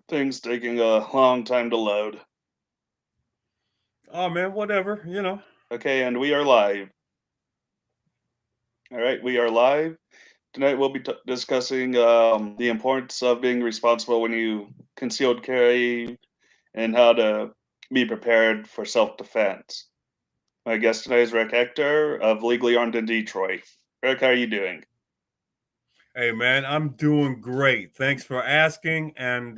Things taking a long time to load. Oh man, whatever. Okay, and we are live. All right, we are live. Tonight we'll be discussing the importance of being responsible when you concealed carry and how to be prepared for self defense. My guest today is Rick Hector of Legally Armed in Detroit. Rick, how are you doing? Hey man, I'm doing great. Thanks for asking. And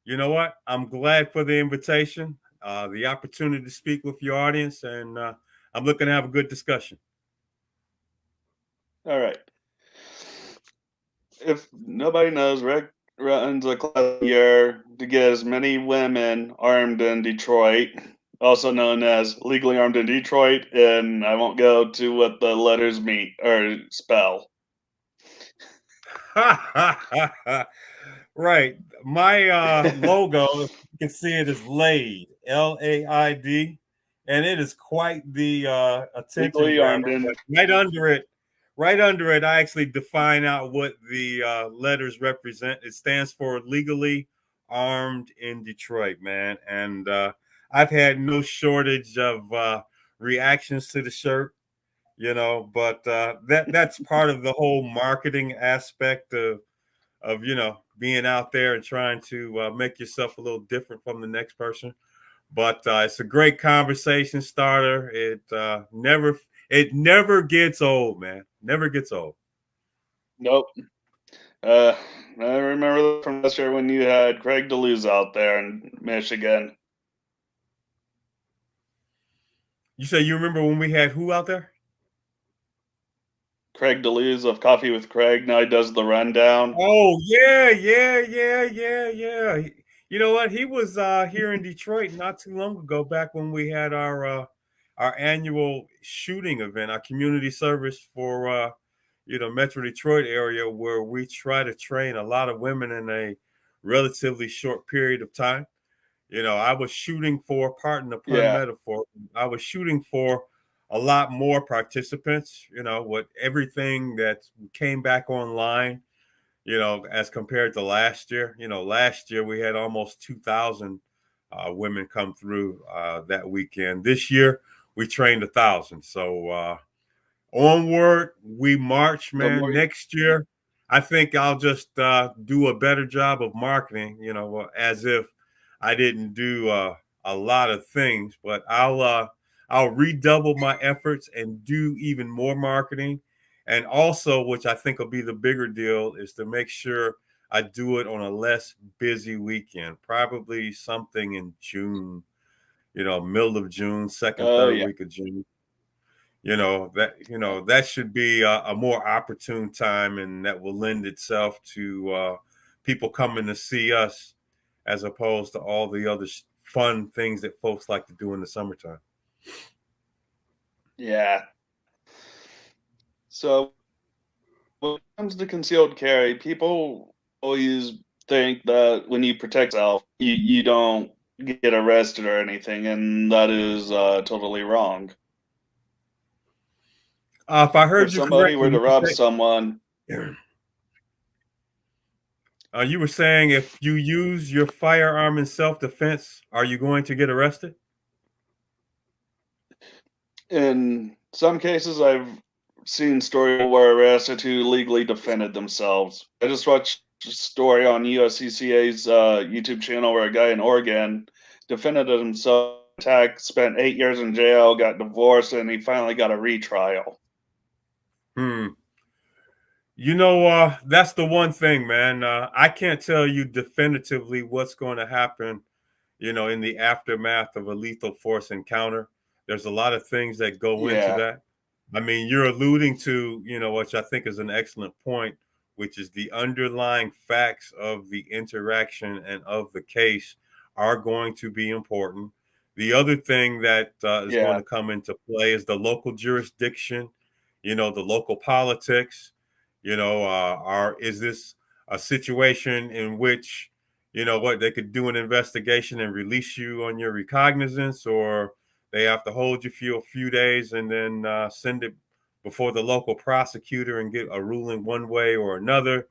you know what? I'm glad for the invitation, the opportunity to speak with your audience, and I'm looking to have a good discussion. All right. If nobody knows, Rick runs a class year to get as many women armed in Detroit, also known as legally armed in Detroit, and I won't go to what the letters mean or spell. Right. My logo, you can see it is LAID, LAID, and it is quite the attention Legally armed grabber. in But right under it, I actually define out what the letters represent. It stands for legally armed in Detroit, man. And I've had no shortage of reactions to the shirt, but that's part of the whole marketing aspect of being out there and trying to make yourself a little different from the next person. But it's a great conversation starter. It never gets old, man. Never gets old. nope. Uh, I remember from last year when you had Craig DeLuz out there in Michigan. You say you remember when we had who out there? Craig DeLuz of Coffee with Craig. Now he does the rundown. Oh yeah, yeah, yeah, yeah, yeah. You know what? He was here in Detroit not too long ago, back when we had our annual shooting event, our community service for Metro Detroit area, where we try to train a lot of women in a relatively short period of time. I was shooting for, pardon the pun Yeah. metaphor, I was shooting for a lot more participants. With everything that came back online, as compared to last year. Last year we had almost 2,000 women come through that weekend. This year we trained 1,000. So onward we march, The man. more Next year, I think I'll just do a better job of marketing. As if I didn't do a lot of things, but I'll redouble my efforts and do even more marketing. And also, which I think will be the bigger deal, is to make sure I do it on a less busy weekend, probably something in June, middle of June, second, Oh third yeah. week of June. That should be a more opportune time, and that will lend itself to people coming to see us, as opposed to all the other fun things that folks like to do in the summertime. Yeah. So when it comes to concealed carry, people always think that when you protect yourself, you don't get arrested or anything, and that is totally wrong. If I If heard you somebody correctly, were to rob someone, you were saying if you use your firearm in self-defense, are you going to get arrested? in some cases, I've seen stories where arrested who legally defended themselves. I just watched a story on USCCA's YouTube channel where a guy in Oregon defended himself. Attack, spent 8 years in jail, got divorced, and he finally got a retrial. Hmm. That's the one thing, man. I can't tell you definitively what's going to happen, in the aftermath of a lethal force encounter. There's a lot of things that go into Yeah, that. I mean, you're alluding to, which I think is an excellent point, which is the underlying facts of the interaction and of the case are going to be important. The other thing that is going yeah, to come into play is the local jurisdiction, the local politics. Is this a situation in which what they could do an investigation and release you on your recognizance, or they have to hold you for a few days and then send it before the local prosecutor and get a ruling one way or another.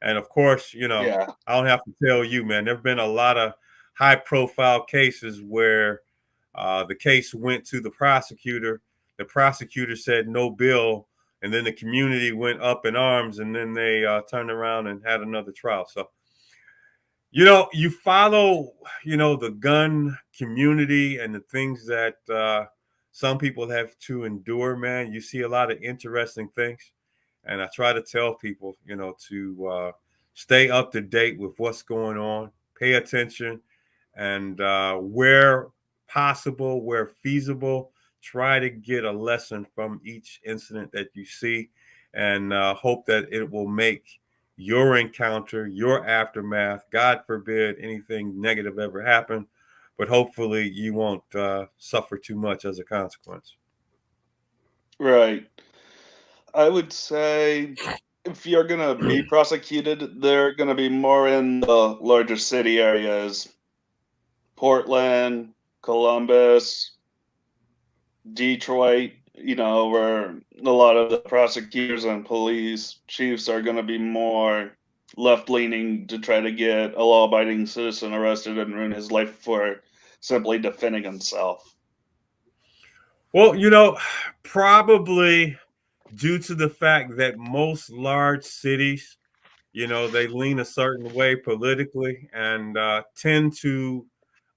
And of course, Yeah. I don't have to tell you, man, there have been a lot of high profile cases where the case went to the prosecutor. The prosecutor said no bill, and then the community went up in arms, and then they turned around and had another trial. So, you follow, the gun community and the things that some people have to endure, man. You see a lot of interesting things. And I try to tell people, to stay up to date with what's going on, pay attention, and where possible, where feasible, try to get a lesson from each incident that you see, and hope that it will make your encounter, your aftermath, God forbid anything negative ever happen, but hopefully you won't suffer too much as a consequence. Right. I would say if you're gonna be prosecuted, they're gonna be more in the larger city areas, Portland, Columbus, Detroit, where a lot of the prosecutors and police chiefs are gonna be more left leaning to try to get a law abiding citizen arrested and ruin his life for simply defending himself. Well, probably due to the fact that most large cities, they lean a certain way politically and tend to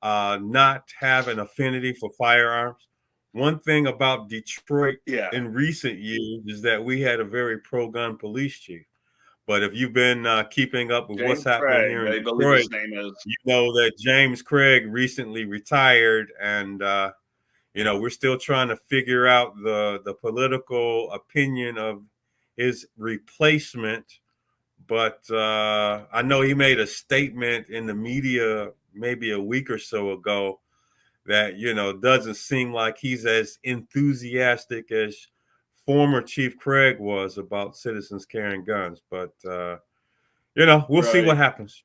not have an affinity for firearms. One thing about Detroit Yeah. in recent years is that we had a very pro gun police chief. But if you've been keeping up with what's James happening Craig, here in I believe Detroit, his name is. you know that James Craig recently retired, and we're still trying to figure out the political opinion of his replacement. But I know he made a statement in the media maybe a week or so ago that doesn't seem like he's as enthusiastic as former Chief Craig was about citizens carrying guns. But we'll see what Right. happens.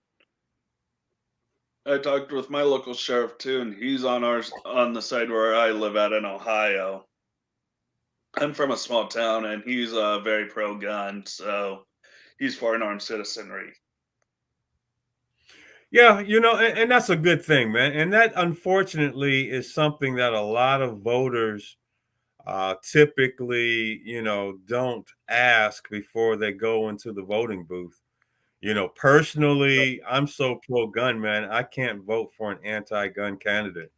I talked with my local sheriff too, and he's on the side where I live at in Ohio. I'm from a small town, and he's very pro gun, so he's for an armed citizenry. Yeah, and that's a good thing, man. And that unfortunately is something that a lot of voters typically, don't ask before they go into the voting booth. Personally, I'm so pro gun, man. I can't vote for an anti gun candidate.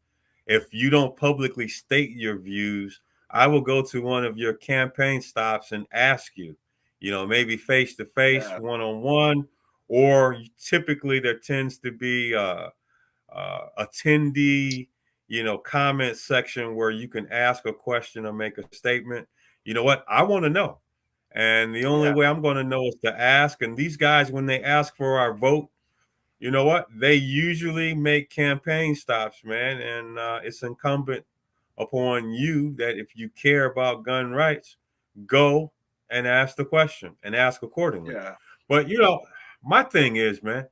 If you don't publicly state your views, I will go to one of your campaign stops and ask you, maybe face to face, Yeah, one on one, or typically there tends to be attendee, comment section where you can ask a question or make a statement. You know what? I want to know. And the only yeah, way I'm going to know is to ask. And these guys, when they ask for our vote, you know what? They usually make campaign stops, man. And it's incumbent upon you that if you care about gun rights, go and ask the question and ask accordingly. yeah. But, my thing is, man,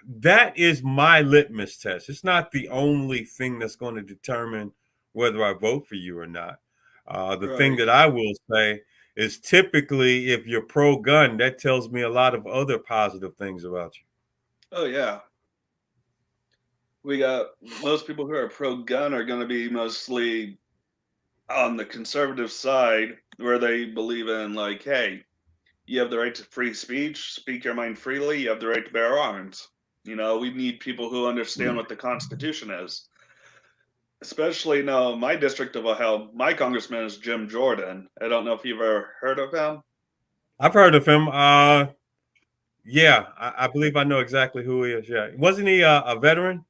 that is my litmus test. It's not the only thing that's going to determine whether I vote for you or not. The thing Right. that I will say is typically, if you're pro gun, that tells me a lot of other positive things about you. Oh yeah. We got most people who are pro gun are going to be mostly on the conservative side, where they believe in like, hey, you have the right to free speech, speak your mind freely. You have the right to bear arms. We need people who understand what the Constitution is. Especially now, my district of Ohio, my congressman is Jim Jordan. I don't know if you've ever heard of him. I've heard of him. Yeah, I believe I know exactly who he is. Yeah, wasn't he a veteran?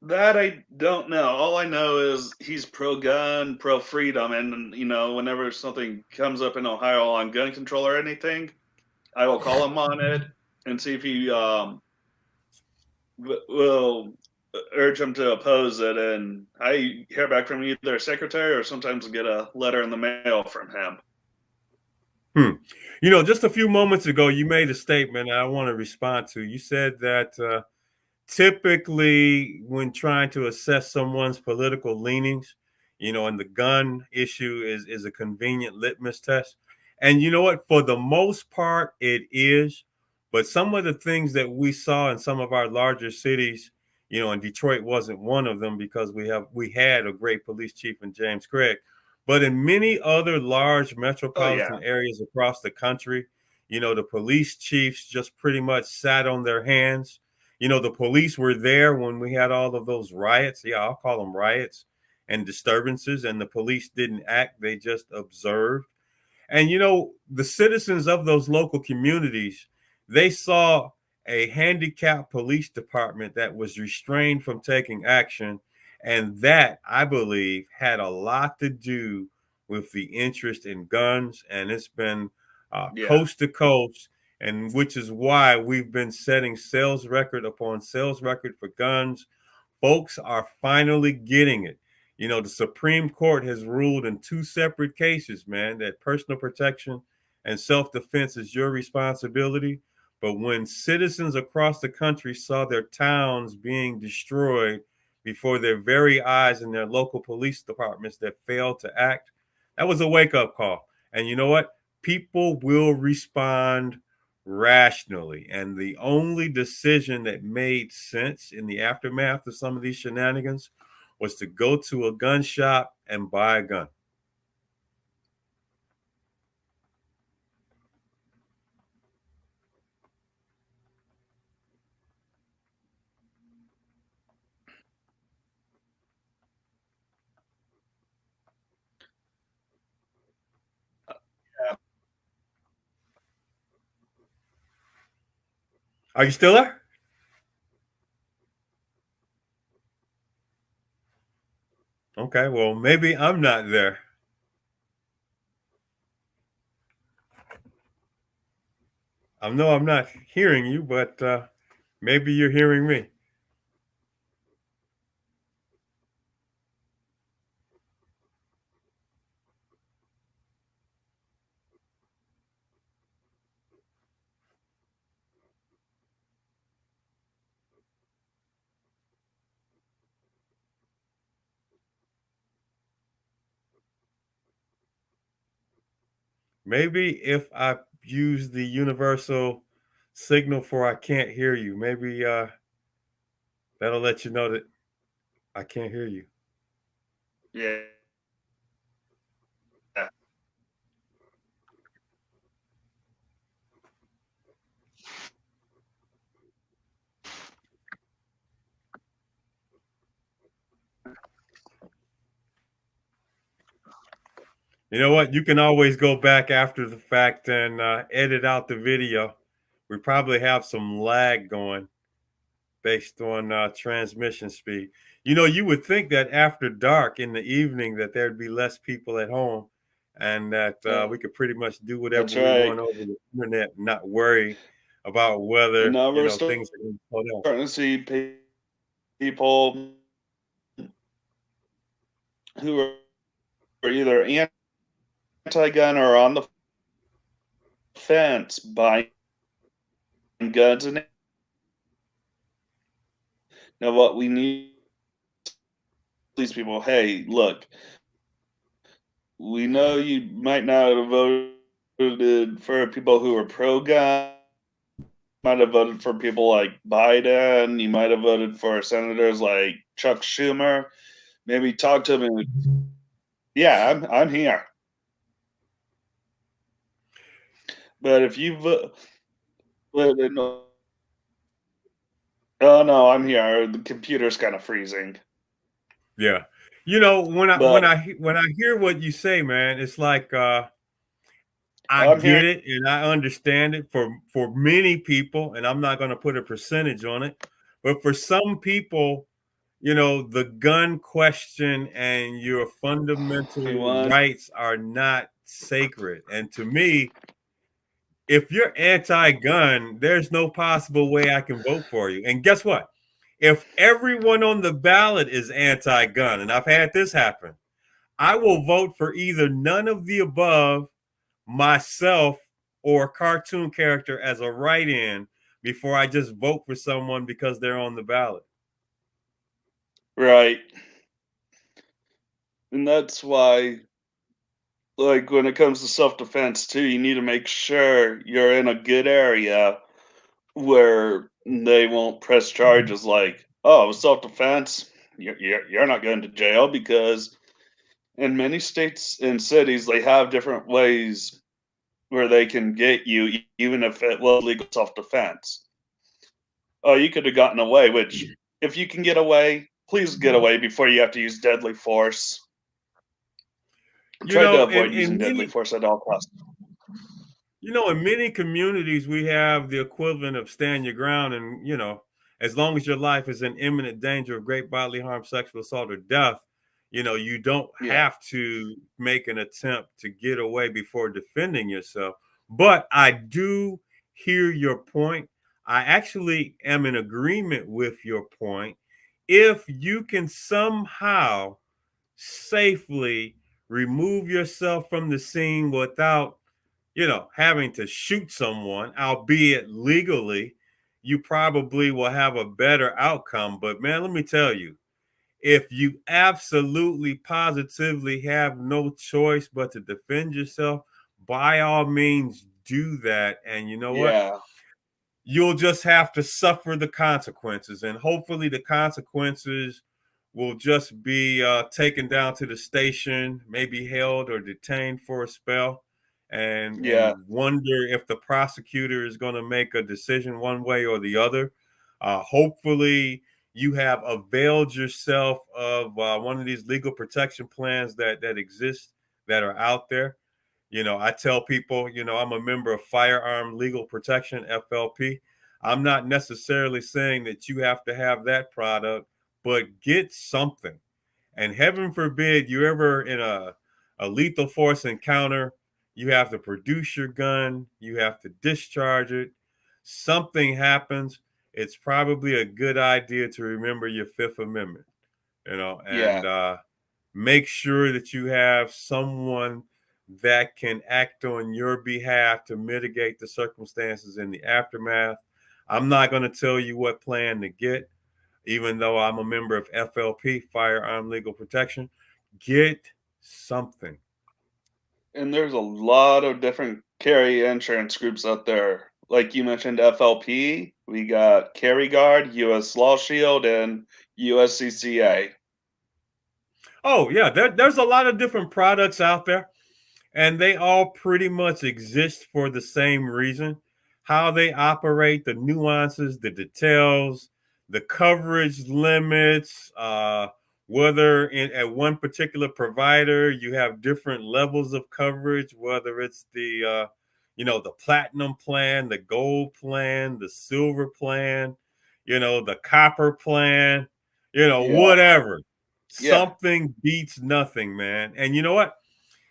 That I don't know. All I know is he's pro gun, pro freedom, and whenever something comes up in Ohio on gun control or anything, I will call him on it and see if he will urge him to oppose it. And I hear back from either secretary or sometimes get a letter in the mail from him. Hmm. Just a few moments ago, you made a statement I want to respond to. You said that typically, when trying to assess someone's political leanings, and the gun issue is a convenient litmus test. And you know what? For the most part, it is. But some of the things that we saw in some of our larger cities, and Detroit wasn't one of them because we had a great police chief in James Craig. But in many other large Oh yeah. metropolitan areas across the country, the police chiefs just pretty much sat on their hands. The police were there when we had all of those riots. Yeah, I'll call them riots and disturbances, and the police didn't act, they just observed. And the citizens of those local communities, they saw a handicapped police department that was restrained from taking action. And that, I believe, had a lot to do with the interest in guns. And it's been Yeah. coast to coast, and which is why we've been setting sales record upon sales record for guns. Folks are finally getting it. The Supreme Court has ruled in two separate cases, man, that personal protection and self defense is your responsibility. But when citizens across the country saw their towns being destroyed before their very eyes in their local police departments that failed to act, that was a wake up call. And you know what? People will respond rationally. And the only decision that made sense in the aftermath of some of these shenanigans was to go to a gun shop and buy a gun. Yeah. Are you still there? Okay, well, maybe I'm not there. I know I'm not hearing you, but maybe you're hearing me. Maybe if I use the universal signal for I can't hear you, maybe that'll let you know that I can't hear you. Yeah. You know what? You can always go back after the fact and edit out the video. We probably have some lag going based on transmission speed. You would think that after dark in the evening that there'd be less people at home, and that we could pretty much do whatever That's we right. want over the internet and not worry about And whether now we're things are going to slow down. starting to see people who are either anti-gun or on the fence buying guns. And now what we need these people, hey, look, we know you might not have voted for people who are pro-gun, might have voted for people like Biden, you might have voted for senators like Chuck Schumer. Maybe talk to them and yeah, I'm here. But if you vote, oh no, I'm here. The computer's kind of freezing. Yeah, when I when But I when I hear what you say, man, it's like I I'm get here. it and I understand it for many people, and I'm not going to put a percentage on it, but for some people, the gun question and your fundamental Everyone. rights are not sacred. And to me, if you're anti-gun, there's no possible way I can vote for you. And guess what? If everyone on the ballot is anti-gun, and I've had this happen, I will vote for either none of the above, myself, or a cartoon character as a write-in before I just vote for someone because they're on the ballot. Right. And that's why, like when it comes to self-defense too, you need to make sure you're in a good area where they won't press charges like, "Oh, it was self-defense. You're not going to jail," because in many states and cities, they have different ways where they can get you, even if it was legal self-defense. Oh, you could have gotten away, which if you can get away, please get away before you have to use deadly force. You Try to know, avoid using deadly force at all costs. in many communities, we have the equivalent of stand your ground, and as long as your life is in imminent danger of great bodily harm, sexual assault, or death, you don't Yeah, have to make an attempt to get away before defending yourself. But I do hear your point. I actually am in agreement with your point. If you can somehow safely remove yourself from the scene without having to shoot someone, albeit legally, you probably will have a better outcome. But man, let me tell you, if you absolutely positively have no choice but to defend yourself, by all means do that. And you know what? yeah, You'll just have to suffer the consequences. And hopefully, the consequences will just be taken down to the station, maybe held or detained for a spell, yeah, and wonder if the prosecutor is going to make a decision one way or the other. Hopefully, you have availed yourself of one of these legal protection plans that exist, that are out there. I tell people, I'm a member of Firearm Legal Protection, FLP. I'm not necessarily saying that you have to have that product, but get something. And heaven forbid you ever in a lethal force encounter, you have to produce your gun, you have to discharge it. Something happens. It's probably a good idea to remember your Fifth Amendment, yeah, and make sure that you have someone that can act on your behalf to mitigate the circumstances in the aftermath. I'm not going to tell you what plan to get, even though I'm a member of FLP, Firearm Legal Protection. Get something. and there's a lot of different carry insurance groups out there. Like you mentioned, FLP, we got Carry Guard, US Law Shield, and USCCA. Oh, yeah, there's a lot of different products out there, and they all pretty much exist for the same reason. How they operate, the nuances, the details, the coverage limits, whether at one particular provider you have different levels of coverage, whether it's the platinum plan, the gold plan, the silver plan, the copper plan, Yeah, whatever. yeah, Something beats nothing, man. And you know what?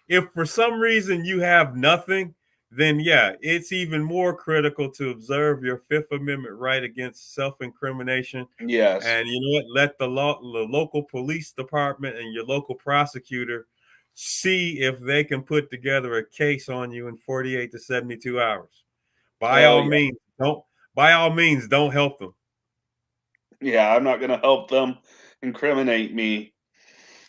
If for some reason you have nothing, then yeah, it's even more critical to observe your Fifth Amendment right against self-incrimination. yes, And you know what? Let the local police department and your local prosecutor see if they can put together a case on you in 48 to 72 hours. By oh all yeah, means, don't by all means don't help them. yeah. I'm not gonna help them incriminate me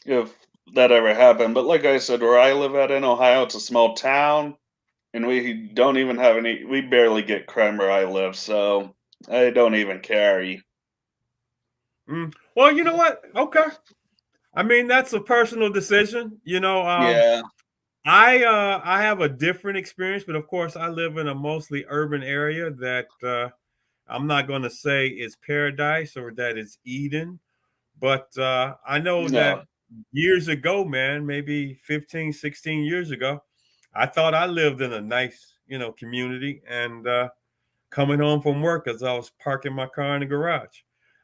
if that ever happened. But like I said, where I live at in Ohio, it's a small town, and we don't even have any. We barely get crime where I live, so I don't even carry. Well, you know what? Okay. I mean, that's a personal decision. Yeah, I have a different experience, but of course, I live in a mostly urban area that I'm not going to say is paradise or that it's Eden, but I know no, that years ago, man, maybe 15, 16 years ago, I thought I lived in a nice, community, and coming home from work as I was parking my car in the garage,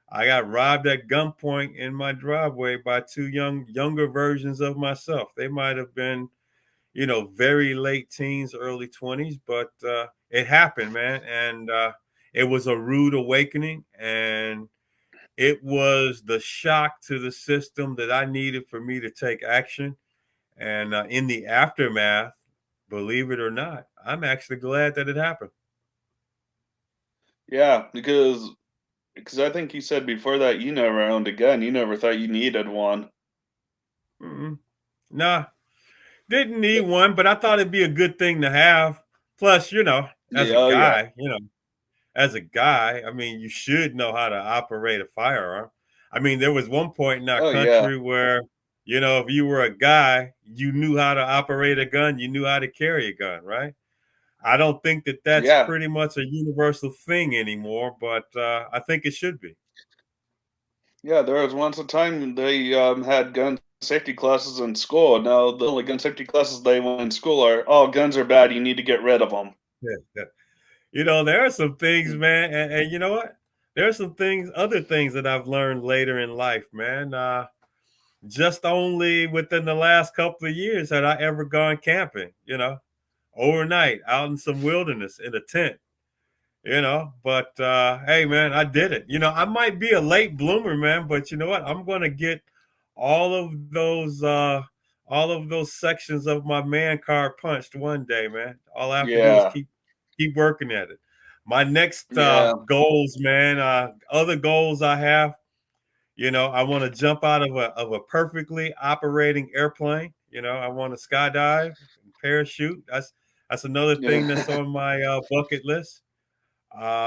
I got robbed at gunpoint in my driveway by two younger versions of myself. They might have been very late teens, early 20s, but it happened, man. And it was a rude awakening. And it was the shock to the system that I needed for me to take action. And in the aftermath, believe it or not, I'm actually glad that it happened. yeah, because I think you said before that you never owned a gun. You never thought you needed one. Mm-mm. Nah, Didn't need one, but I thought it'd be a good thing to have. Plus, Yeah, oh yeah, as a guy, I mean, you should know how to operate a firearm. I mean, there was one point in our oh yeah, country where, if you were a guy, you knew how to operate a gun, you knew how to carry a gun, right? I don't think that that's yeah, pretty much a universal thing anymore, but I think it should be. yeah. There was once a time they had gun safety classes in school. Now the only gun safety classes they want in school are, oh, guns are bad. You need to get rid of them. Yeah, yeah. There are some things, man, and you know what? There are some things, other things that I've learned later in life, man. Just only within the last couple of years had I ever gone camping, overnight out in some wilderness in a tent, But hey, man, I did it. I might be a late bloomer, man, but you know what? I'm gonna get all of those uh all of those sections of my man card punched one day, man. All I have to do is Yeah, keep working at it. My next yeah, goals, man, other goals I have, I want to jump out of a perfectly operating airplane. I want to skydive, parachute. That's another thing that's yeah. on my bucket list.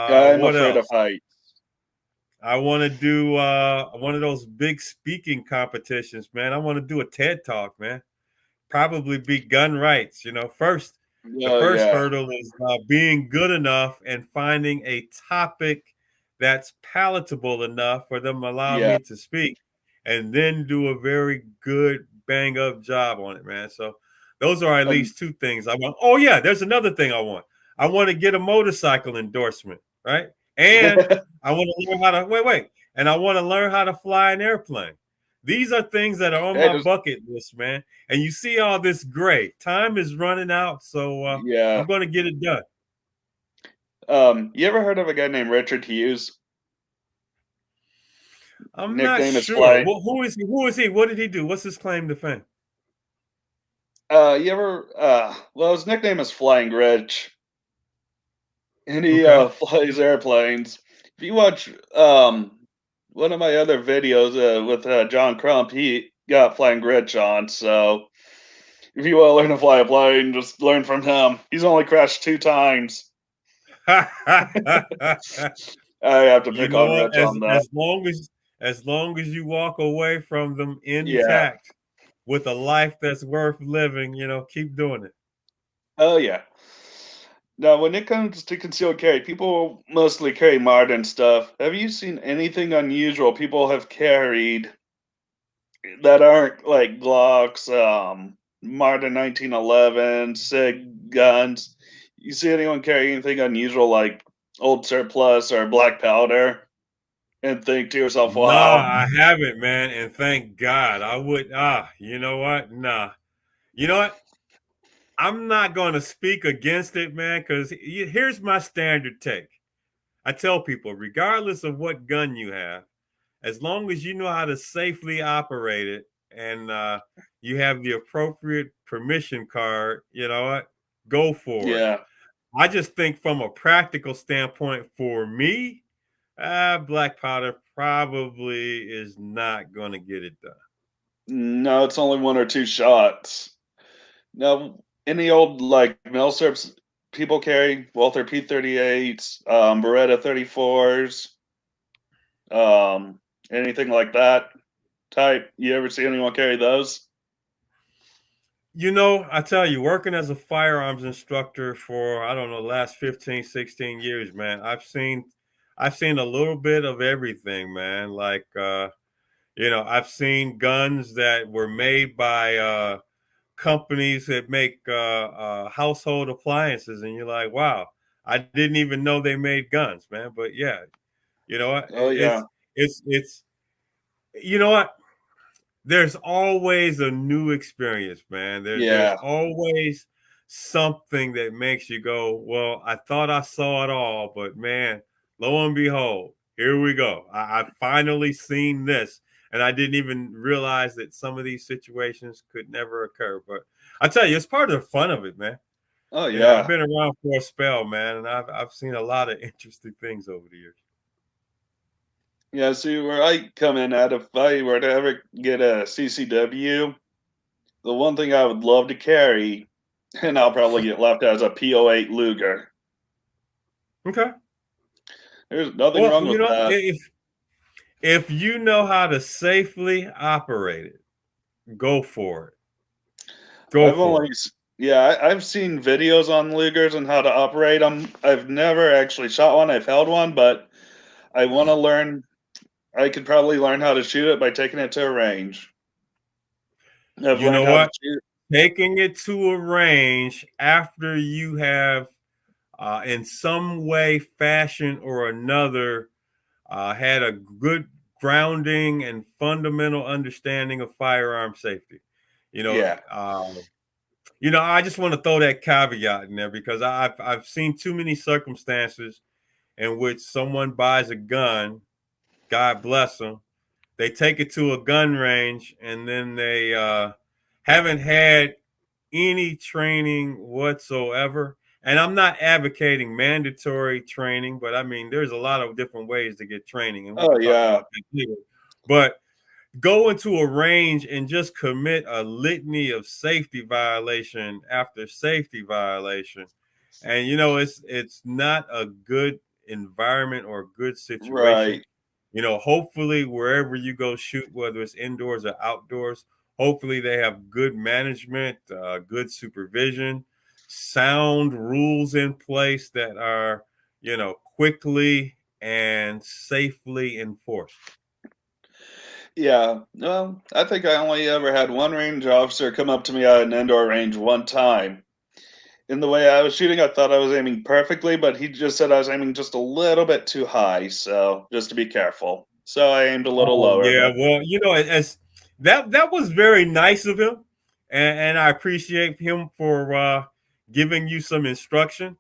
Yeah, I'm What afraid of else? heights. I want to do one of those big speaking competitions, man. I want to do a TED talk, man. Probably be gun rights. The Oh first yeah, hurdle is being good enough and finding a topic that's palatable enough for them to allow yeah. me to speak, and then do a very good bang up job on it, man. So those are at Um, least two things I want. Oh yeah, there's another thing I want. I want to get a motorcycle endorsement, right? And I want to learn how to wait, and I want to learn how to fly an airplane. These are things that are on hey, my just bucket list, man. And you see all this gray. Time is running out, so yeah. I'm going to get it done. You ever heard of a guy named Richard Hughes? I'm not Nickname is sure. Fly. Well, who is he? Who is he? What did he do? What's his claim to fame? You ever? Well, his nickname is Flying Rich, and he Okay. flies airplanes. If you watch one of my other videos with John Crump, he got Flying Rich on. So if you want to learn to fly a plane, just learn from him. He's only crashed 2 times. I have to You pick know on what? Rich on that. As long as you walk away from them Yeah. intact with a life that's worth living, keep doing it. Oh yeah. Now, when it comes to concealed carry, people mostly carry modern stuff. Have you seen anything unusual people have carried that aren't like Glocks, modern 1911, SIG guns? You see anyone carry anything unusual like old surplus or black powder and think to yourself, Nah, wow, I haven't, man, and thank God. I would. You know what? Nah. You know what? I'm not going to speak against it, man, because here's my standard take. I tell people, regardless of what gun you have, as long as you know how to safely operate it and you have the appropriate permission card, you know what? Go for it. yeah, I just think from a practical standpoint, for me, black powder probably is not going to get it done. no, it's only one or two shots. Now, any old like Milsurps people carry Walther P38s, Beretta 34s, anything like that type. You ever see anyone carry those? I tell you, working as a firearms instructor for, I don't know, the last 15, 16 years, man, I've seen a little bit of everything, man. Like I've seen guns that were made by companies that make household appliances, and you're like, wow, I didn't even know they made guns, man. But yeah, what? Oh yeah, It's you know what? There's always a new experience, man. There's yeah. always something that makes you go, well, I thought I saw it all, but man, lo and behold, here we go. I finally seen this, and I didn't even realize that some of these situations could never occur. But I tell you, it's part of the fun of it, man. Oh I've yeah, been around for a spell, man, and I've seen a lot of interesting things over the years. yeah. See where I come in at, if I were to ever get a CCW, The one thing I would love to carry, and I'll probably get left as a PO8 Luger. Okay. There's nothing Well, wrong with that. if you know how to safely operate it, go for it. Go I've for only, it. yeah, I've seen videos on Lugers and how to operate them. I've never actually shot one. I've held one, but I want to learn. I could probably learn how to shoot it by taking it to a range. I've You learned know how to what? shoot. Taking it to a range after you have, in some way, fashion, or another, had a good grounding and fundamental understanding of firearm safety. You know, Yeah. I just want to throw that caveat in there because I've seen too many circumstances in which someone buys a gun, God bless them, they take it to a gun range and then they haven't had any training whatsoever. And I'm not advocating mandatory training, but I mean, there's a lot of different ways to get training, and we Oh can talk yeah. about that later. But go into a range and just commit a litany of safety violation after safety violation, and it's not a good environment or a good situation. Right. Hopefully wherever you go shoot, whether it's indoors or outdoors, hopefully they have good management, good supervision, sound rules in place that are quickly and safely enforced. Yeah. Well, I think I only ever had one range officer come up to me at an indoor range one time. In the way I was shooting, I thought I was aiming perfectly, but he just said I was aiming just a little bit too high, so just to be careful. So I aimed a little Oh lower, yeah, but well, as that was very nice of him, and I appreciate him for giving you some instruction.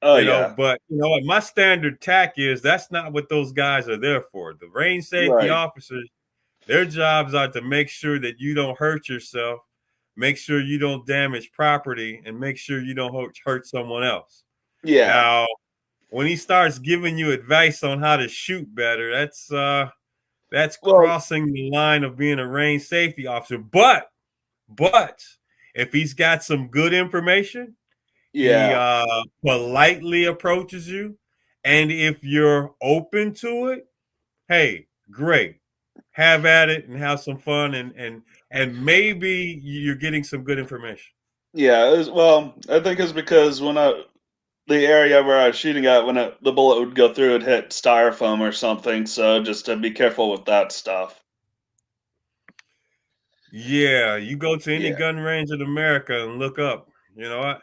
oh yeah. But my standard tack is that's not what those guys are there for. The range safety Right. officers, their jobs are to make sure that you don't hurt yourself, make sure you don't damage property, and make sure you don't hurt someone else. Yeah. Now, when he starts giving you advice on how to shoot better, that's Well, crossing the line of being a range safety officer. But if he's got some good information, he yeah. politely approaches you, and if you're open to it, hey, great, have at it and have some fun, and maybe you're getting some good information. Yeah, well, I think it's because the area where I was shooting at, when the bullet would go through, it hit styrofoam or something. So just to be careful with that stuff. Yeah, you go to any Yeah, gun range in America and look up. You know what?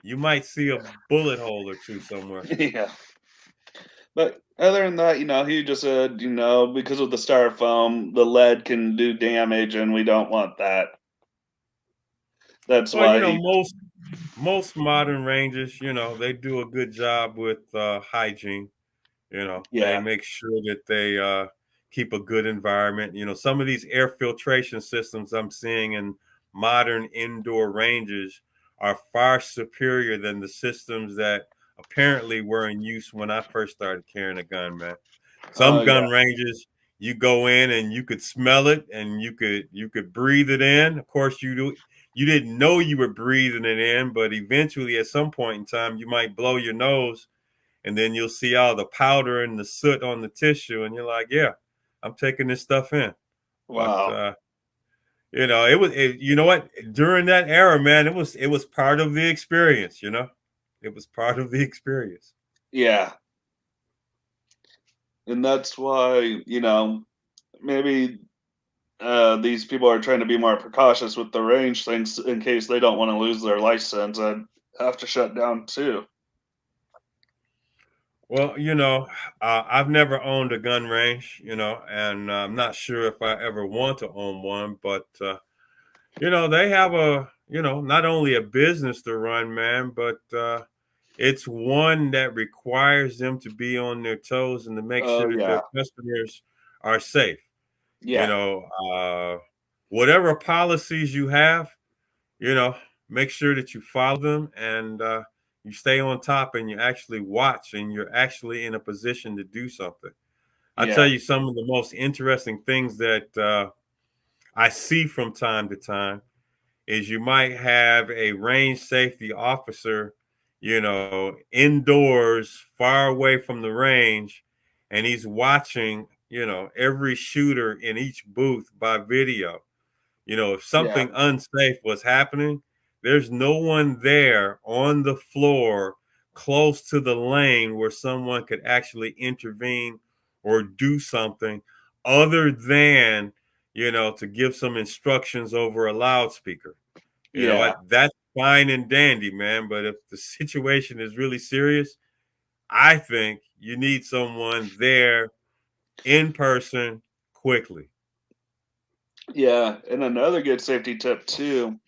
You might see a bullet hole or two somewhere. yeah. But other than that, he just said, because of the styrofoam, the lead can do damage, and we don't want that. That's Well, why he, most modern ranges, they do a good job with hygiene. They yeah, make sure that they keep a good environment. Some of these air filtration systems I'm seeing in modern indoor ranges are far superior than the systems that apparently were in use when I first started carrying a gun, man. oh Some yeah, gun ranges, you go in and you could smell it and you could breathe it in. Of course, you didn't know you were breathing it in, but eventually at some point in time you might blow your nose and then you'll see all the powder and the soot on the tissue, and you're like, "Yeah, I'm taking this stuff in." But wow, you know what? During that era, man, it was part of the experience. It was part of the experience. yeah, and that's why maybe these people are trying to be more precautious with the range things in case they don't want to lose their license and have to shut down too. Well, I've never owned a gun range, and I'm not sure if I ever want to own one, but they have not only a business to run, man, but it's one that requires them to be on their toes and to make Oh sure that their yeah, customers are safe. You yeah, know, uh, Whatever policies you have, you know, make sure that you follow them and you stay on top and you actually watch and you're actually in a position to do something. I tell yeah, you some of the most interesting things that I see from time to time is you might have a range safety officer, indoors, far away from the range, and he's watching, every shooter in each booth by video. If Yeah. something unsafe was happening, there's no one there on the floor close to the lane where someone could actually intervene or do something other than, to give some instructions over a loudspeaker. Yeah. That's fine and dandy, man. But if the situation is really serious, I think you need someone there in person quickly. Yeah. And another good safety tip too,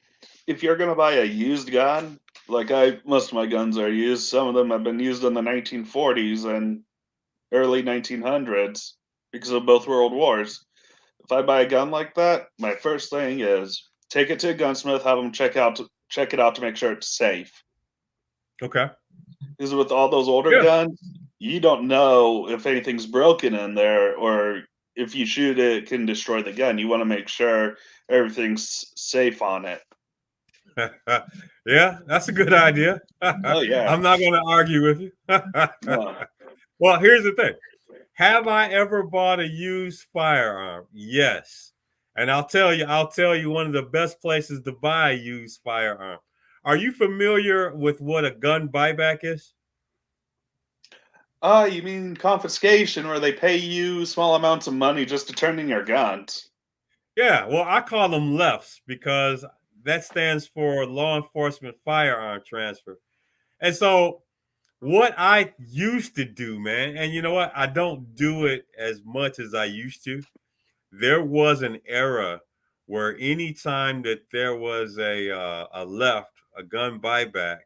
if you're gonna buy a used gun, like most of my guns are used. Some of them have been used in the 1940s and early 1900s because of both world wars. If I buy a gun like that, my first thing is take it to a gunsmith, have them check it out to make sure it's safe. Okay. Because with all those older Yeah. guns, you don't know if anything's broken in there or if you shoot it, it can destroy the gun. You want to make sure everything's safe on it. Yeah, that's a good idea. Oh yeah, I'm not going to argue with you. no, Well, here's the thing. Have I ever bought a used firearm? Yes. And I'll tell you one of the best places to buy a used firearm. Are you familiar with what a gun buyback is? oh, you mean confiscation, where they pay you small amounts of money just to turn in your guns? Yeah, well, I call them lefts because that stands for law enforcement firearm transfer. And so what I used to do, man, and you know what? I don't do it as much as I used to. There was an era where anytime that there was a left, a gun buyback,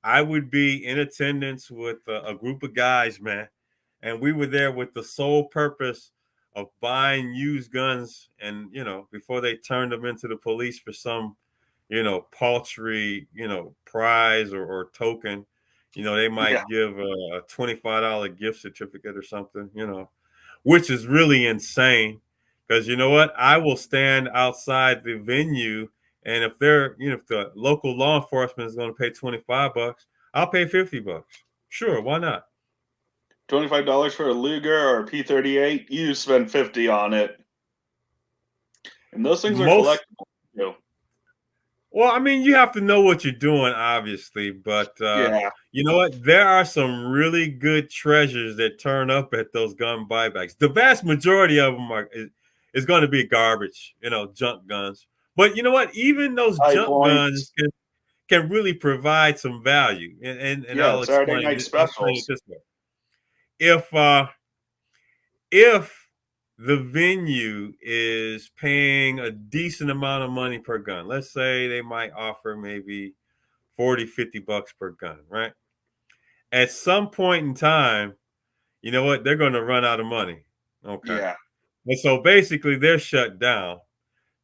I would be in attendance with a group of guys, man, and we were there with the sole purpose of buying used guns, and before they turned them into the police for some, paltry, prize or token, they Yeah, might give a $25 gift certificate or something, which is really insane. Because you know what? I will stand outside the venue, and if the local law enforcement is going to pay $25, I'll pay $50. Sure, why not? $25 for a Luger or a P38, you spend 50 on it, and those things are Most collectible too. Well, I mean, you have to know what you're doing, obviously, but Yeah, you know what? There are some really good treasures that turn up at those gun buybacks. The vast majority of them is going to be garbage, junk guns. But you know what? Even those high junk guns points. can really provide some value, and Yeah, I'll Saturday explain night it. I'll explain it specials. this way: if uh, if the venue is paying a decent amount of money per gun, let's say they might offer maybe 40, $50 per gun, right? At some point in time, you know what? They're going to run out of money. Okay. Yeah, And so basically they're shut down.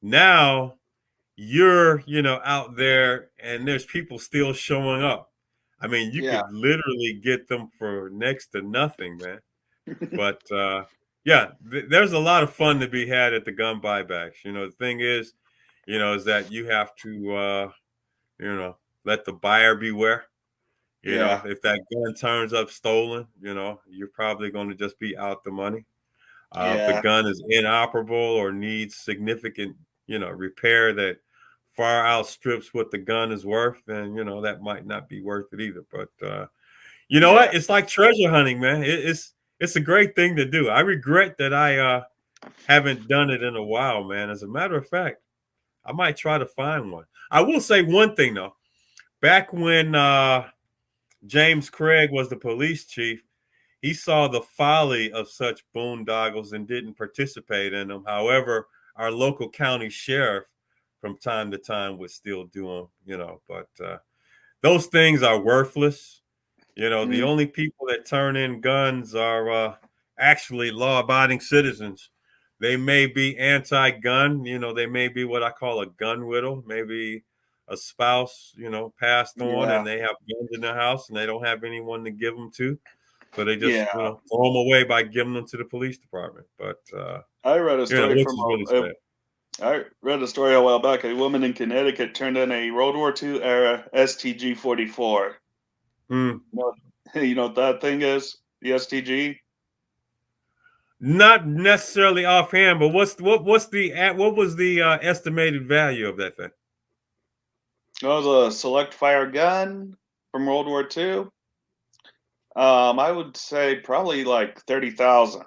Now you're, out there and there's people still showing up. I mean, you yeah, could literally get them for next to nothing, man. But yeah, there's a lot of fun to be had at the gun buybacks. The thing is that you have to, you know, let the buyer beware. yeah, If that gun turns up stolen, you're probably going to just be out the money. If the yeah, gun is inoperable or needs significant, repair that far outstrips what the gun is worth, then that might not be worth it either. But you know yeah. what? It's like treasure hunting, man. It's a great thing to do. I regret that I haven't done it in a while, man. As a matter of fact, I might try to find one. I will say one thing though. Back when James Craig was the police chief, he saw the folly of such boondoggles and didn't participate in them. However, our local county sheriff from time to time would still do them, but those things are worthless. The Mm, only people that turn in guns are actually law abiding citizens. They may be anti gun, they may be what I call a gun widow, maybe a spouse, passed on yeah, and they have guns in their house and they don't have anyone to give them to. So they just, yeah. throw them away by giving them to the police department. But, I read a story which from is really a sad. I read a story a while back. A woman in Connecticut turned in a World War II era STG-44. Hmm. You you know what that thing is? The STG? Not necessarily offhand, but what was the estimated value of that thing? It was a select fire gun from World War II. I would say probably like 30,000.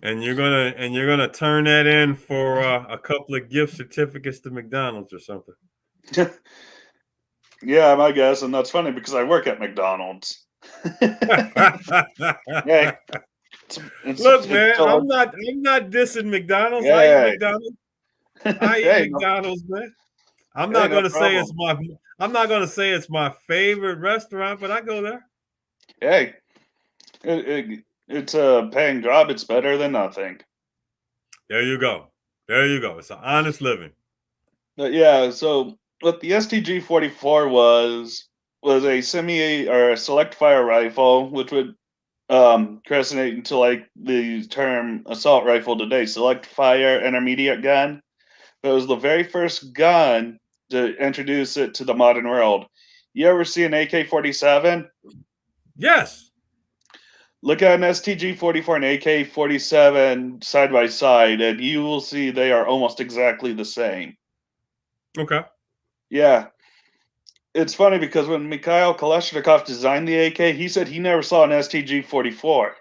And you're gonna turn that in for a couple of gift certificates to McDonald's or something. Yeah, my guess, and that's funny because I work at McDonald's. Yeah, Look, it's man, still I'm not dissing McDonald's. I eat yeah. McDonald's. I eat Hey, no, McDonald's, man. I'm hey, not no gonna say problem. it's my I'm not gonna say it's my favorite restaurant, but I go there. Hey, it's a paying job. It's better than nothing. There you go. There you go. It's an honest living. But yeah, so what the STG-44 was a semi or a select fire rifle, which would crescent into like the term assault rifle today, select fire intermediate gun. But it was the very first gun to introduce it to the modern world. You ever see an AK-47? Yes. Look at an STG-44 and AK-47 side by side, and you will see they are almost exactly the same. Okay. Yeah, it's funny because when Mikhail Kalashnikov designed the AK, he said he never saw an STG-44,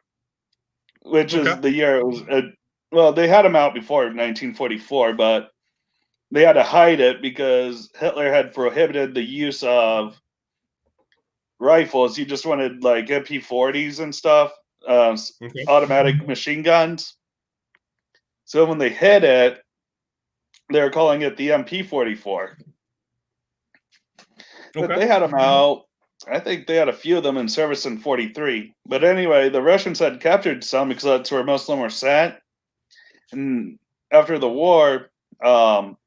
which Okay. is the year it was. Well, they had them out before 1944, but they had to hide it because Hitler had prohibited the use of rifles. He just wanted like MP40s and stuff, Okay. automatic machine guns. So when they hit it, they were calling it the MP-44. But Okay. they had them out. I think they had a few of them in service in 43. But anyway, the Russians had captured some because that's where most of them were sent. And after the war, um,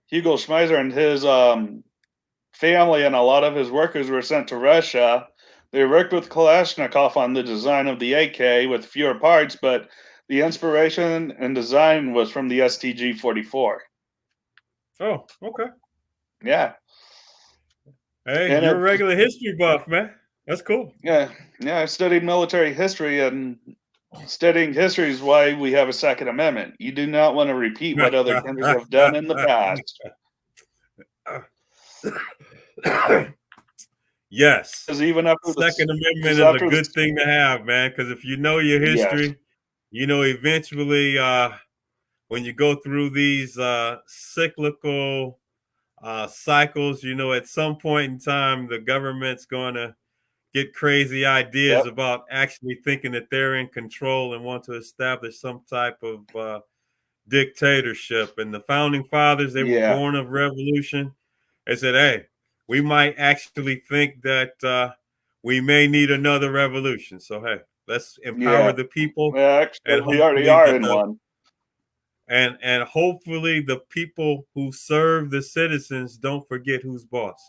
Hugo Schmeiser and his family and a lot of his workers were sent to Russia. They worked with Kalashnikov on the design of the AK with fewer parts, but the inspiration and design was from the STG 44. Oh, okay. Yeah. Hey, And you're a it, regular history buff, man. That's cool. yeah, yeah, I studied military history, and studying history is why we have a Second Amendment. You do not want to repeat what other countries have done in the past. Yes. Because even after Second Amendment because is a after good thing to have, man, because if you know your yes, history, you know eventually when you go through these cyclical cycles, you know at some point in time the government's going to get crazy ideas yep, about actually thinking that they're in control and want to establish some type of dictatorship. And the founding fathers, they were yeah, born of revolution. They said, hey, we might actually think that we may need another revolution. So, hey, let's empower yeah. the people Well, and actually, we already hopefully are that in one. and hopefully the people who serve the citizens don't forget who's boss.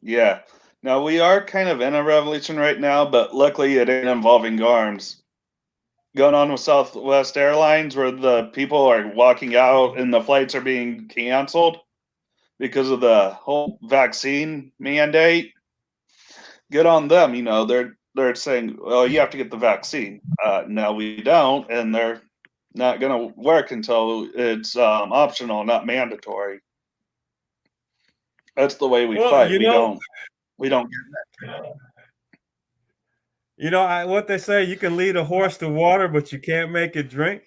Yeah. Now we are kind of in a revolution right now, but luckily it ain't involving arms. Going on with Southwest Airlines, where the people are walking out and the flights are being canceled because of the whole vaccine mandate. Good on them. You know, they're saying, "Well, you have to get the vaccine." No, we don't, and they're not going to work until it's optional, not mandatory. That's the way we Well, fight. We don't. what they say, you can lead a horse to water, but you can't make it drink.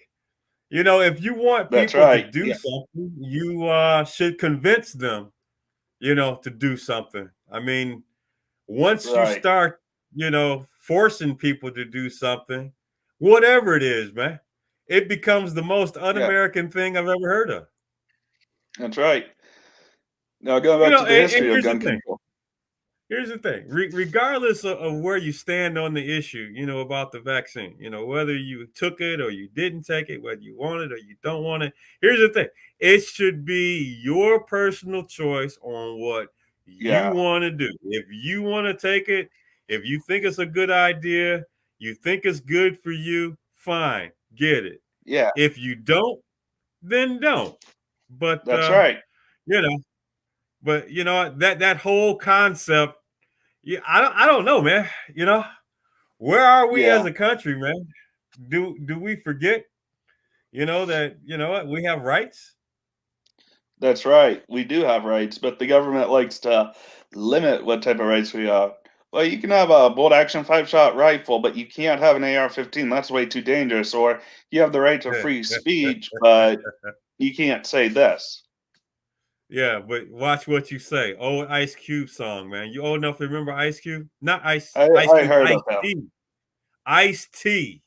If you want That's people to right. do Yeah. something, you should convince them, to do something. I mean, once you Right. start, forcing people to do something, whatever it is, man, it becomes the most Yeah. un-American thing I've ever heard of. That's right. Now going back to the And history of here's the gun thing. control. Here's the thing. Regardless of where you stand on the issue, about the vaccine, whether you took it or you didn't take it, whether you want it or you don't want it. Here's the thing. It should be your personal choice on what you Yeah. want to do. If you want to take it, if you think it's a good idea, you think it's good for you, fine, get it. Yeah, If you don't, then don't. But that's right. you know, that whole concept. Yeah, I don't know, man. Where are we Yeah, as a country, man? Do we forget? That what we have rights. that's right. We do have rights, but the government likes to limit what type of rights we have. Well, you can have a bolt action 5-shot rifle, but you can't have an AR-15. That's way too dangerous. Or you have the right to free speech, but you can't say this. Yeah, but watch what you say. Old Ice Cube song, man. You old enough to remember Ice Cube? Not Ice I Cube, heard Ice of him. T. Ice T.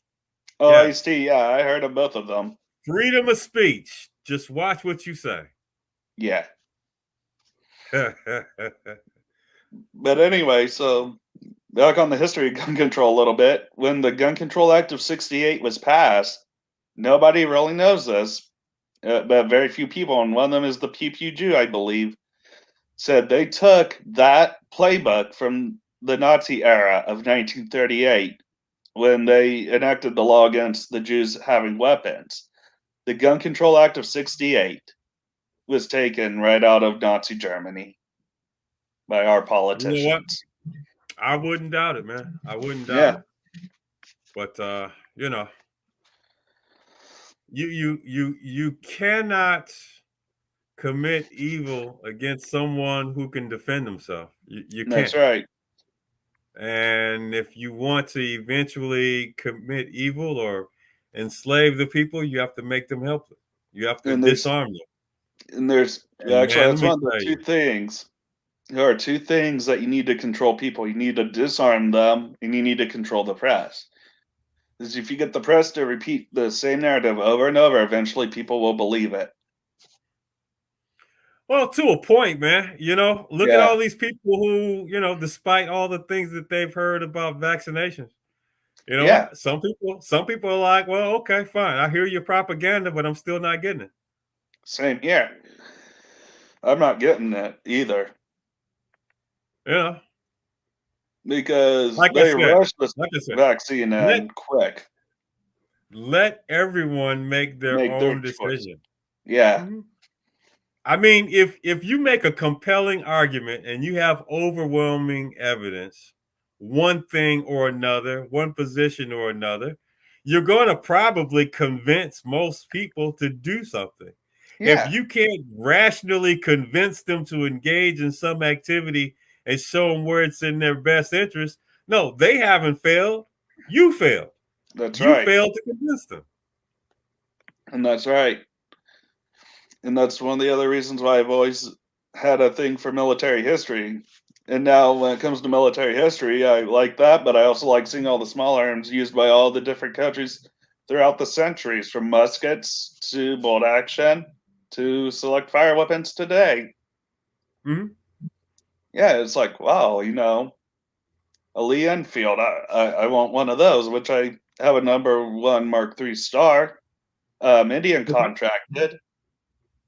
Oh, Yes. Ice-T, yeah, I heard of both of them. Freedom of speech. Just watch what you say. Yeah. But anyway, so back on the history of gun control a little bit. When the Gun Control Act of '68 was passed, nobody really knows this, but very few people, and one of them is the Pew Pew Jew, I believe, said they took that playbook from the Nazi era of 1938 when they enacted the law against the Jews having weapons. The Gun Control Act of '68 was taken right out of Nazi Germany by our You know what? politicians. I wouldn't doubt it, man. I wouldn't doubt Yeah, it. But you cannot commit evil against someone who can defend himself. You that's can't. right. And if you want to eventually commit evil or enslave the people, you have to make them helpless. You have to And there's disarm them. and there's And actually man, let that's me one of the tell two you, things. There are two things that you need to control people. You need to disarm them, and you need to control the press. Because if you get the press to repeat the same narrative over and over, eventually people will believe it. well, to a point, man. Look at Yeah, all these people who, despite all the things that they've heard about vaccinations, you know yeah, what? Some people are like, well, okay, fine. I hear your propaganda, but I'm still not getting it. same here. I'm not getting that either You know, because like I they said, rushed this like I said, vaccine let in quick. let everyone make their Make their own choice. decision. Yeah, Mhm. I mean, if you make a compelling argument and you have overwhelming evidence, one thing or another, one position or another, you're going to probably convince most people to do something. If yeah, you can't rationally convince them to engage in some activity and show them where it's in their best interest, no, they haven't failed. You failed. that's You right. failed to convince them. And that's right. And that's one of the other reasons why I've always had a thing for military history. And now, when it comes to military history, I like that, but I also like seeing all the small arms used by all the different countries throughout the centuries, from muskets to bolt action to select fire weapons today. Mhm. Yeah, it's like, wow, a Lee Enfield. I want one of those, which I have a number one Mark III Star, Indian Okay. contracted.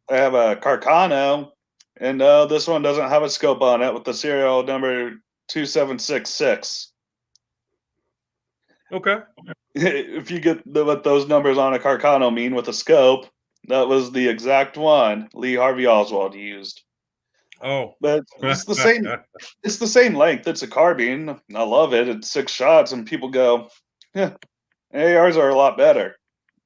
I have a Carcano, and this one doesn't have a scope on it with the serial number 2766. Okay. If you get what those numbers on a Carcano mean with a scope, that was the exact one Lee Harvey Oswald used. Oh. But it's the same. It's the same length. It's a carbine. I love it. It's 6 shots, and people go, "Yeah, ARs are a lot better."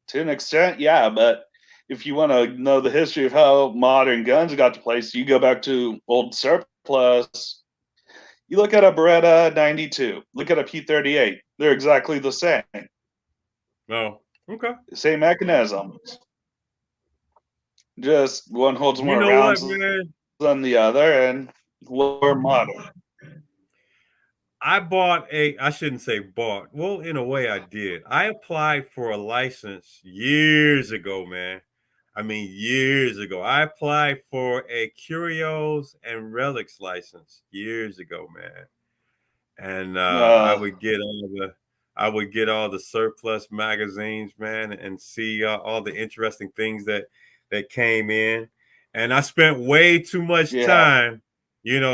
To an extent, yeah, but if you want to know the history of how modern guns got to place, you go back to old surplus. You look at a Beretta 92, look at a P38. They're exactly the same. No. Okay. Same mechanism. Just one holds You more know what, rounds man? than the other and lower model. I shouldn't say bought. Well, in a way, I did. I applied for a license years ago, man. I mean, years ago. I applied for a curios and relics license years ago, man. And Uh, I would get all the surplus magazines, man, and see all the interesting things that came in. And I spent way too much yeah. time,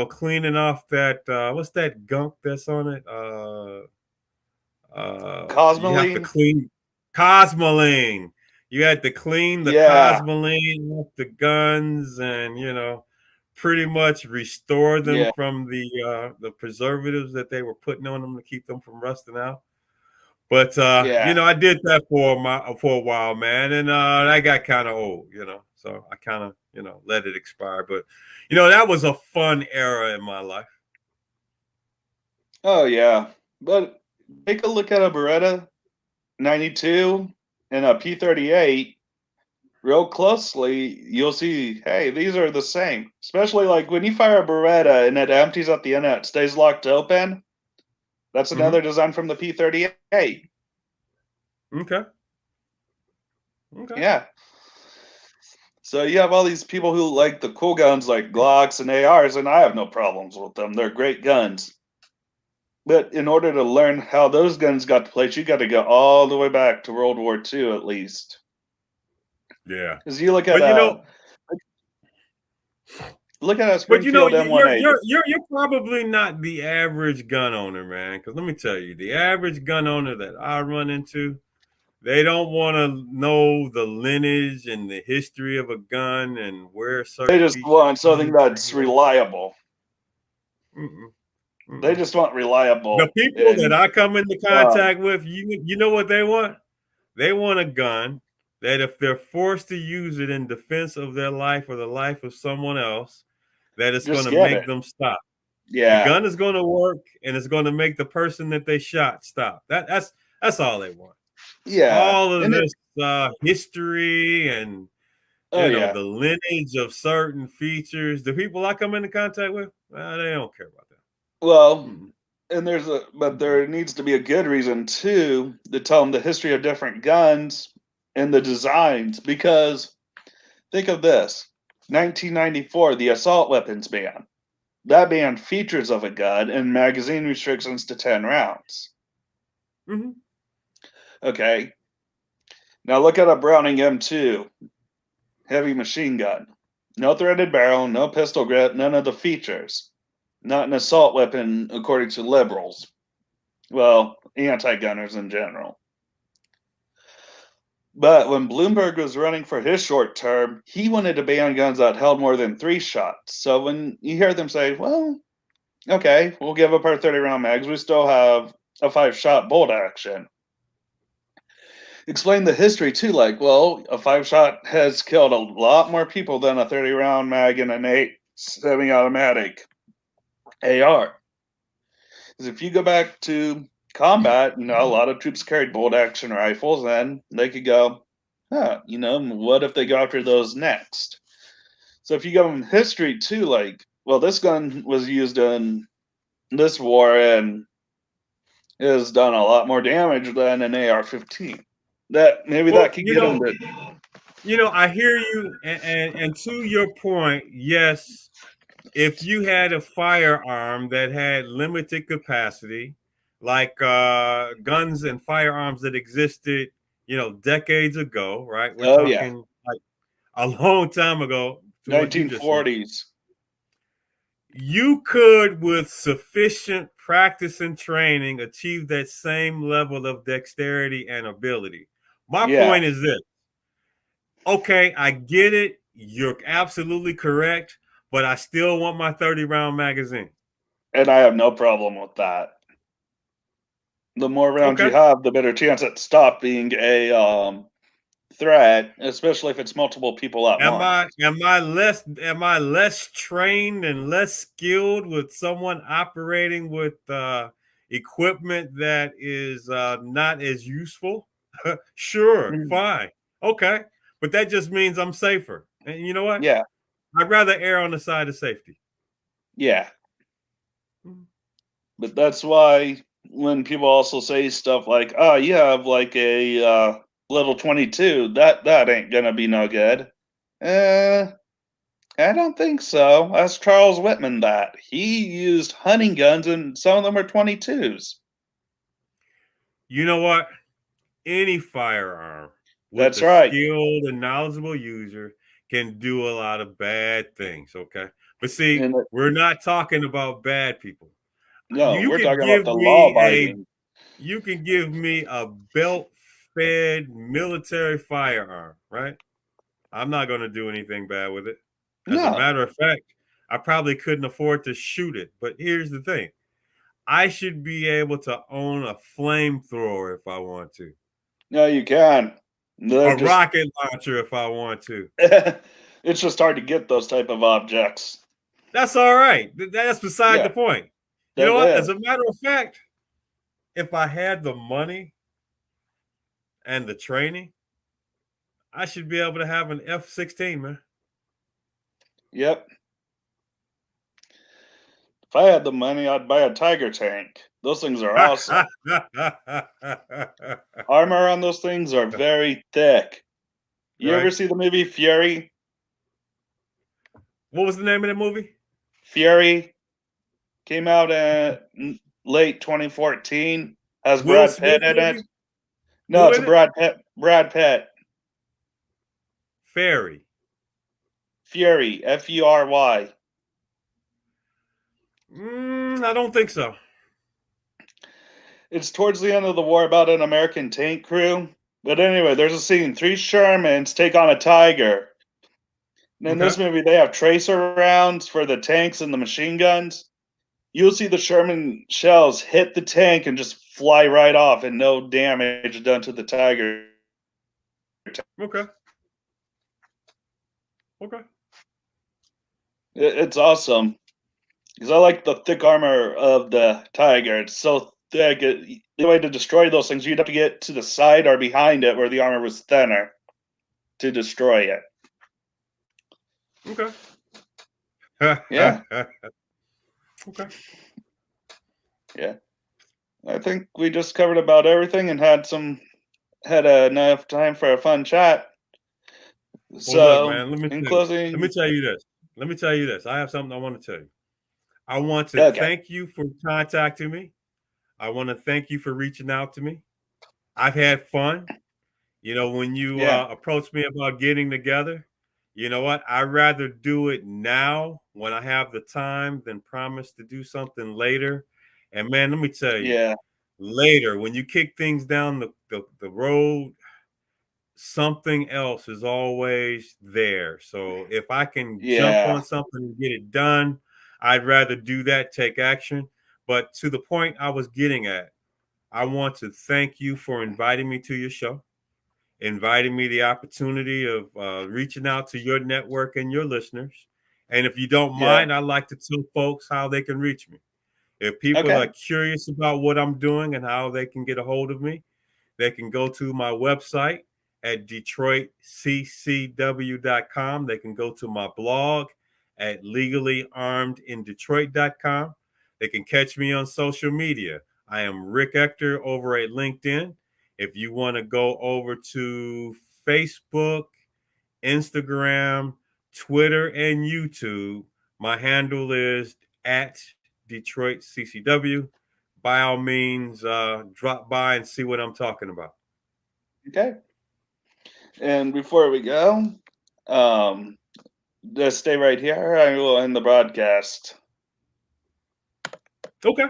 cleaning off that what's that gunk that's on it? You have to Cosmoline? clean Cosmoline. You had to clean the Yeah, cosmoline off the guns, and pretty much restore them yeah, from the preservatives that they were putting on them to keep them from rusting out. But yeah. I did that for a while, man, and that got kind of old, So I kind of let it expire. But that was a fun era in my life. Oh yeah. But take a look at a Beretta 92 and a P38 real closely, you'll see, hey, these are the same. Especially like when you fire a Beretta and it empties at the end and it stays locked open. That's Mm-hmm. another design from the P38. Okay. Okay. Yeah. So you have all these people who like the cool guns like Glocks and ARs, and I have no problems with them. They're great guns. But in order to learn how those guns got to place, you got to go all the way back to World War II at least. Yeah. Because you look at But a Springfield M18. you're probably not the average gun owner, man. Because let me tell you, the average gun owner that I run into, they don't want to know the lineage and the history of a gun and where They certain just features want something come that's from. reliable. Mm-mm, They mm-mm. just want The reliable. people that And I come into um, contact with, you know what they want? They want a gun that if they're forced to use it in defense of their life or the life of someone else, that it's going just to get make it. them stop. The Yeah. gun is going to work, and it's going to make the person that they shot stop. That's all they want. Yeah. All of And it, this history and oh, yeah. the lineage of certain features. The people I come into contact with, they don't care about that. Well, Mm-mm. and but Mm-mm. there needs to be a good reason too to tell them the history of different guns and the designs. Because think of this 1994, the assault weapons ban. That banned features of a gun and magazine restrictions to 10 rounds. Mm-hmm. Okay. Now look at a Browning M2 heavy machine gun. No threaded barrel, no pistol grip, none of the features. Not an assault weapon, according to liberals. Well, anti gunners in general. But when Bloomberg was running for his short term, he wanted to ban guns that held more than 3 shots. So when you hear them say, well, okay, we'll give up our 30 round mags, we still have a 5 shot bolt action. Explain the history too, like, well, a 5 shot has killed a lot more people than a 30 round mag and an 8 semi automatic AR. Because if you go back to combat, a lot of troops carried bolt action rifles, and they could go, what if they go after those next? So if you go in history too, like, well, this gun was used in this war and has done a lot more damage than an AR-15. That maybe Well, that could get them to. I hear you, and to your point, yes, if you had a firearm that had limited capacity, like guns and firearms that existed, decades ago, right? We're Oh yeah, talking like a long time ago to what you just said. 1940s. You could, with sufficient practice and training, achieve that same level of dexterity and ability. My Yeah, point is this. Okay, I get it. You're absolutely correct, but I still want my 30 round magazine. and I have no problem with that. The more rounds Okay. you have, the better chance at stop being a threat, especially if it's multiple people at Am once. I less trained and less skilled with someone operating with equipment that is not as useful? Sure, Mhm. fine. Okay. But that just means I'm safer. And you know what? Yeah, I'd rather err on the side of safety. yeah. Mhm. But that's why when people also say stuff like, "Oh, you have like a level 22," that ain't gonna be no good. Uh, I don't think so. Ask Charles Whitman that. He used hunting guns, and some of them are 22s. You know what? Any firearm with That's a right. skilled and knowledgeable user can do a lot of bad things. Okay. But see, And we're not talking about bad people. no, You we're could talking about give the me law-abiding. you can give me a belt fed military firearm, right? I'm not going to do anything bad with it. As a No. matter of fact, I probably couldn't afford to shoot it. But here's the thing. I should be able to own a flamethrower if I want to. No, you can. They're A just rocket launcher if I want to. it's just hard to get those type of objects. That's all right. That's beside the Yeah, point. You know that what? As is. a matter of fact, if I had the money and the training, I should be able to have an F-16, man. Yep. If I had the money, I'd buy a Tiger tank. Those things are awesome. Armor on those things are very thick. You ever Right. see the movie Fury? What was the name of the movie? Fury came out in late 2014. Has Will Brad Smith Pitt in it. movie? No, Who it's in a it? Brad Pitt. Fairy. Fury, Fury. I don't think so. It's towards the end of the war about an American tank crew. But anyway, there's a scene: 3 Shermans take on a Tiger. And in Okay. this movie, they have tracer rounds for the tanks and the machine guns. You'll see the Sherman shells hit the tank and just fly right off, and no damage done to the Tiger. Okay. Okay. It's awesome because I like the thick armor of the Tiger. It's so thick. The way to destroy those things, you'd have to get to the side or behind it where the armor was thinner to destroy it. Okay. Yeah. Okay. Yeah. I think we just covered about everything and had enough time for a fun chat. Well, look, So, man. Let me in let me closing, tell you this. Let me tell you this. I have something I want to tell you. I want to okay. thank you for contacting me. I want to thank you for reaching out to me. I've had fun. You know, when you Yeah. approach me about getting together, you know what? I'd rather do it now when I have the time than promise to do something later. And man, let me tell you, Yeah. later, when you kick things down the road, something else is always there. So if I can jump Yeah. on something and get it done, I'd rather do that, take action. But to the point I was getting at, I want to thank you for inviting me to your show, inviting me the opportunity of reaching out to your network and your listeners. And if you don't Yeah. mind, I'd like to tell folks how they can reach me. If people are Okay. curious about what I'm doing and how they can get a hold of me, they can go to my website at DetroitCCW.com. They can go to my blog at legallyarmedindetroit.com. They can catch me on social media. I am Rick Ector over at LinkedIn. If you want to go over to Facebook, Instagram, Twitter, and YouTube, my handle is at Detroit CCW. By all means, drop by and see what I'm talking about. Okay. And before we go, um, just stay right here. I will end the broadcast. Okay.